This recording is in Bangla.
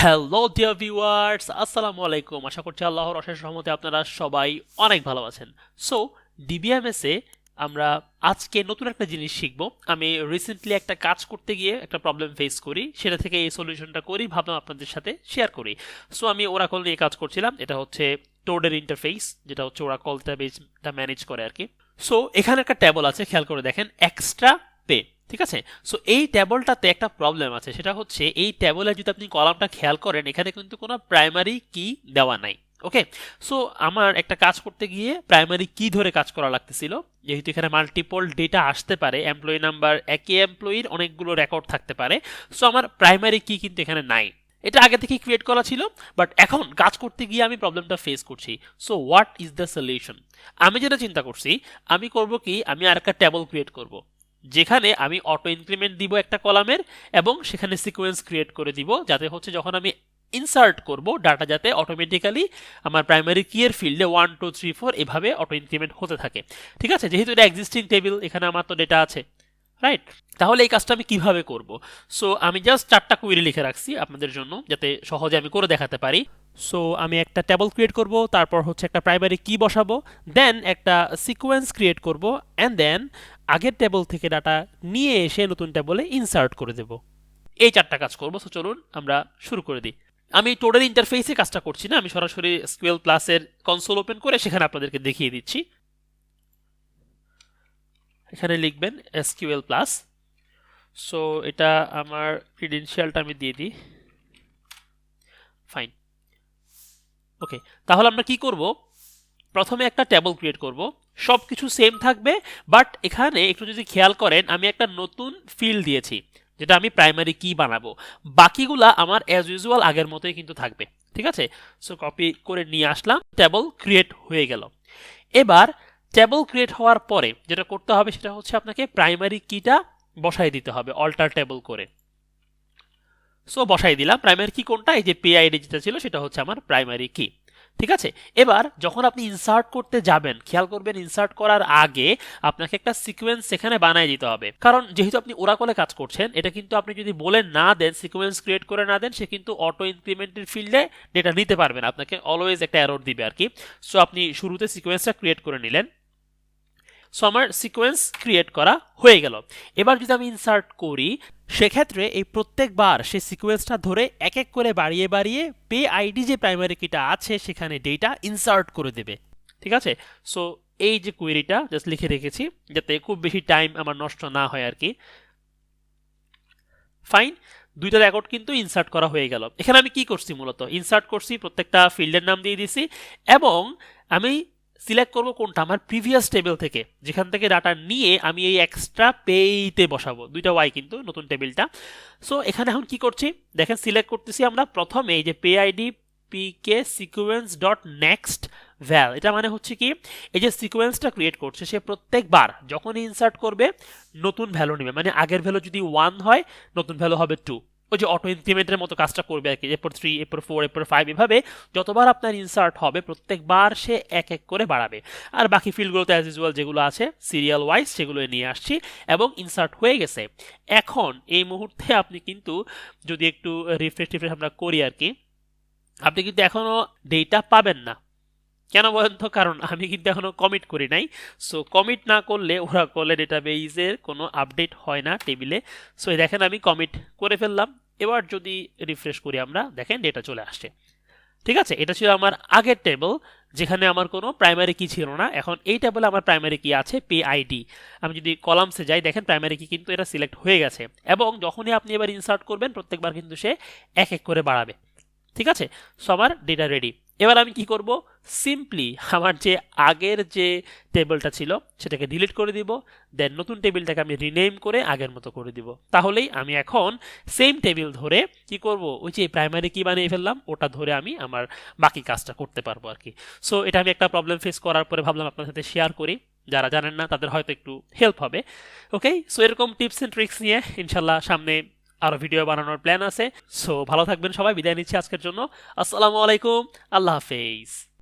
হ্যালো ডিয়ার ভিউয়ার্স, আসসালামু আলাইকুম। আশা করছি আল্লাহর অশেষ রহমতে আপনারা সবাই অনেক ভালো আছেন। সো ডিবিএমএস এ আমরা আজকে নতুন একটা জিনিস শিখব। আমি রিসেন্টলি একটা কাজ করতে গিয়ে একটা প্রবলেম ফেস করি, সেটা থেকে এই সলিউশনটা করি, ভাবলাম আপনাদের সাথে শেয়ার করি। সো আমি ওরাকল নিয়ে কাজ করছিলাম। এটা হচ্ছে টোডের ইন্টারফেস, যেটা হচ্ছে ওরাকলটা বেসটা ম্যানেজ করে আর কি। সো এখানে একটা ট্যাবল আছে, খেয়াল করে দেখেন, এক্সট্রা পে। ঠিক আছে। সো এই ট্যাবলটাতে একটা প্রবলেম আছে, সেটা হচ্ছে এই ট্যাবলে যদি আপনি কলামটা খেয়াল করেন, এখানে কিন্তু কোনো প্রাইমারি কি দেওয়া নাই। ওকে। সো আমার একটা কাজ করতে গিয়ে প্রাইমারি কি ধরে কাজ করা লাগতেছিল, যেহেতু এখানে মাল্টিপল ডেটা আসতে পারে, এমপ্লয়ি নাম্বার, একই এমপ্লয়ির অনেকগুলো রেকর্ড থাকতে পারে। সো আমার প্রাইমারি কি কিন্তু এখানে নাই। এটা আগে থেকে ক্রিয়েট করা ছিল, বাট এখন কাজ করতে গিয়ে আমি প্রবলেমটা ফেস করছি। So what is the solution? আমি যেটা চিন্তা করছি, আমি করব কি, আমি আর একটা ট্যাবল ক্রিয়েট করব, যেখানে আমি অটো ইনক্রিমেন্ট দিব একটা কলামের, এবং সেখানে সিকোয়েন্স ক্রিয়েট করে দিব, যাতে হচ্ছে যখন আমি ইনসার্ট করব ডাটা, যাতে অটোমেটিক্যালি আমার প্রাইমারি কি এর ফিল্ডে 1 2 3 4 এভাবে অটো ইনক্রিমেন্ট হতে থাকে। ঠিক আছে, যেহেতু এটা এক্সিস্টিং টেবিল, এখানে আমার তো ডেটা আছে, রাইট? তাহলে এই কাজটা আমি কিভাবে করব? সো আমি জাস্ট 4টা কোয়েরি লিখে রাখছি আপনাদের জন্য, যাতে সহজে আমি করে দেখাতে পারি। সো আমি একটা টেবল ক্রিয়েট করব, তারপর হচ্ছে একটা প্রাইমারি কি বসাবো, দেন একটা সিকোয়েন্স ক্রিয়েট করব, অ্যান্ড দেন আগের টেবল থেকে ডাটা নিয়ে এসে নতুন টেবলে ইনসার্ট করে দেব। এই 4টা কাজ করব। সো চলুন আমরা শুরু করে দিই। আমি টোটাল ইন্টারফেসে কাজটা করছি না, আমি সরাসরি এসকিউএল প্লাসের কনসোল ওপেন করে সেখানে আপনাদেরকে দেখিয়ে দিচ্ছি। এখানে লিখবেন এসকিউএল প্লাস। সো এটা আমার ক্রিডেনশিয়ালটা আমি দিয়ে দিই। ফাইন। ওকে, তাহলে আমরা কি করব? প্রথমে একটা টেবল ক্রিয়েট করব, সব কিছু সেম থাকবে, বাট এখানে একটু যদি খেয়াল করেন, আমি একটা নতুন ফিল্ড দিয়েছি, যেটা আমি প্রাইমারি কি বানাবো। বাকিগুলা আমার অ্যাজ ইউজুয়াল আগের মতোই কিন্তু থাকবে। ঠিক আছে। সো কপি করে নিয়ে আসলাম, টেবল ক্রিয়েট হয়ে গেল। এবার টেবল ক্রিয়েট হওয়ার পরে যেটা করতে হবে, সেটা হচ্ছে আপনাকে প্রাইমারি কিটা বসাই দিতে হবে অল্টার টেবল করে। সো বসাই দিলাম প্রাইমারি কি কোনটা, এই যে পে আইডি যেটা ছিল সেটা হচ্ছে আমার প্রাইমারি কি। ঠিক আছে। এবার যখন আপনি ইনসার্ট করতে যাবেন, খেয়াল করবেন ইনসার্ট করার আগে আপনাকে একটা সিকোয়েন্স সেখানে বানাই দিতে হবে, কারণ যেহেতু আপনি ওরাকলে কাজ করছেন, এটা কিন্তু আপনি যদি বলে না দেন, সিকোয়েন্স ক্রিয়েট করে না দেন, সে কিন্তু অটো ইনক্রিমেন্টের ফিল্ডে ডেটা নিতে পারবে না, আপনাকে অলওয়েজ একটা এরর দিবে আর কি। সো আপনি শুরুতে সিকোয়েন্সটা ক্রিয়েট করে নিলেন। সো আমার সিকোয়েন্স ক্রিয়েট করা হয়ে গেল। এবার যদি আমি ইনসার্ট করি, সেক্ষেত্রে এই প্রত্যেকবার সেই সিকোয়েন্সটা ধরে এক এক করে বাড়িয়ে বাড়িয়ে পে আইডি যে প্রাইমারি কিটা আছে সেখানে ডেটা ইনসার্ট করে দেবে। ঠিক আছে। সো এই যে কোয়েরিটা জাস্ট লিখে রেখেছি, যাতে খুব বেশি টাইম আমার নষ্ট না হয় আর কি। ফাইন। দুইটা রেকর্ড কিন্তু ইনসার্ট করা হয়ে গেল। এখানে আমি কি করছি, মূলত ইনসার্ট করছি, প্রত্যেকটা ফিল্ডের নাম দিয়ে দিছি, এবং আমি সিলেক্ট করব কোনটা, আমার প্রিভিয়াস টেবিল থেকে, যেখান থেকে ডাটা নিয়ে আমি এই এক্সট্রা পেইতে বসাবো। দুইটা ওয়াই কিন্তু নতুন টেবিলটা। সো এখানে এখন কি করছি দেখেন, সিলেক্ট করতেছি আমরা প্রথমে এই যে পে আইডি পিকে সিকোয়েন্স ডট নেক্সট ভ্যাল। এটা মানে হচ্ছে কি, এই যে সিকোয়েন্সটা ক্রিয়েট করছে, সে প্রত্যেকবার যখন ইনসার্ট করবে নতুন ভ্যালু নেবে, মানে আগের ভ্যালু যদি 1 হয়, নতুন ভ্যালু হবে 2। ওই যে অটো ইনক্রিমেন্টের মতো কাজটা করবে আর কি, এরপর 3, এরপর 4, এরপর 5, এভাবে যতবার আপনার ইনসার্ট হবে প্রত্যেকবার সে এক এক করে বাড়াবে। আর বাকি ফিল্ডগুলোতে অ্যাজ ইউজুয়াল যেগুলো আছে সিরিয়াল ওয়াইজ, সেগুলো নিয়ে আসছি, এবং ইনসার্ট হয়ে গেছে। এখন এই মুহূর্তে আপনি কিন্তু যদি একটু রিফ্রেশ আমরা করি আর কি, আপনি কিন্তু এখনো ডেটা পাবেন না। কেন বলেন তো? কারণ আমি কিন্তু এখনো কমিট করি নাই। সো কমিট না করলে ওরাকল ডেটাবেইসের কোনো আপডেট হয় না টেবিলে। সো দেখেন আমি কমিট করে ফেললাম। এবার যদি রিফ্রেশ করি আমরা, দেখেন ডেটা চলে আসছে। ঠিক আছে, এটা ছিল আমার আগের টেবিল, যেখানে আমার কোনো প্রাইমারি কি ছিল না। এখন এই টেবিলে আমার প্রাইমারি কি আছে, পে আইডি। আমি যদি কলামসে যাই, দেখেন প্রাইমারি কি কিন্তু এটা সিলেক্ট হয়ে গেছে, এবং যখনই আপনি এবার ইনসার্ট করবেন প্রত্যেকবার কিন্তু সে এক এক করে বাড়াবে। ঠিক আছে। সো আমার ডেটা রেডি। এবার আমি কি করব, সিম্পলি আমার যে আগের যে টেবিলটা ছিল সেটাকে ডিলিট করে দিব, দেন নতুন টেবিলটাকে আমি রিনেম করে আগের মতো করে দিব। তাহলেই আমি এখন সেম টেবিল ধরে কি করব, ওই যে প্রাইমারি কি বানিয়ে ফেললাম ওটা ধরে আমি আমার বাকি কাজটা করতে পারবো আর কি। সো এটা আমি একটা প্রবলেম ফেস করার পরে ভাবলাম আপনার সাথে শেয়ার করি, যারা জানেন না তাদের হয়তো একটু হেল্প হবে। ওকে। সো এরকম টিপস এন্ড ট্রিক্স নিয়ে ইনশাল্লাহ সামনে আরো ভিডিও বানানোর প্ল্যান আছে। সো ভালো থাকবেন সবাই, বিদায় নিচ্ছি আজকের জন্য। আসসালামু আলাইকুম, আল্লাহ হাফেজ।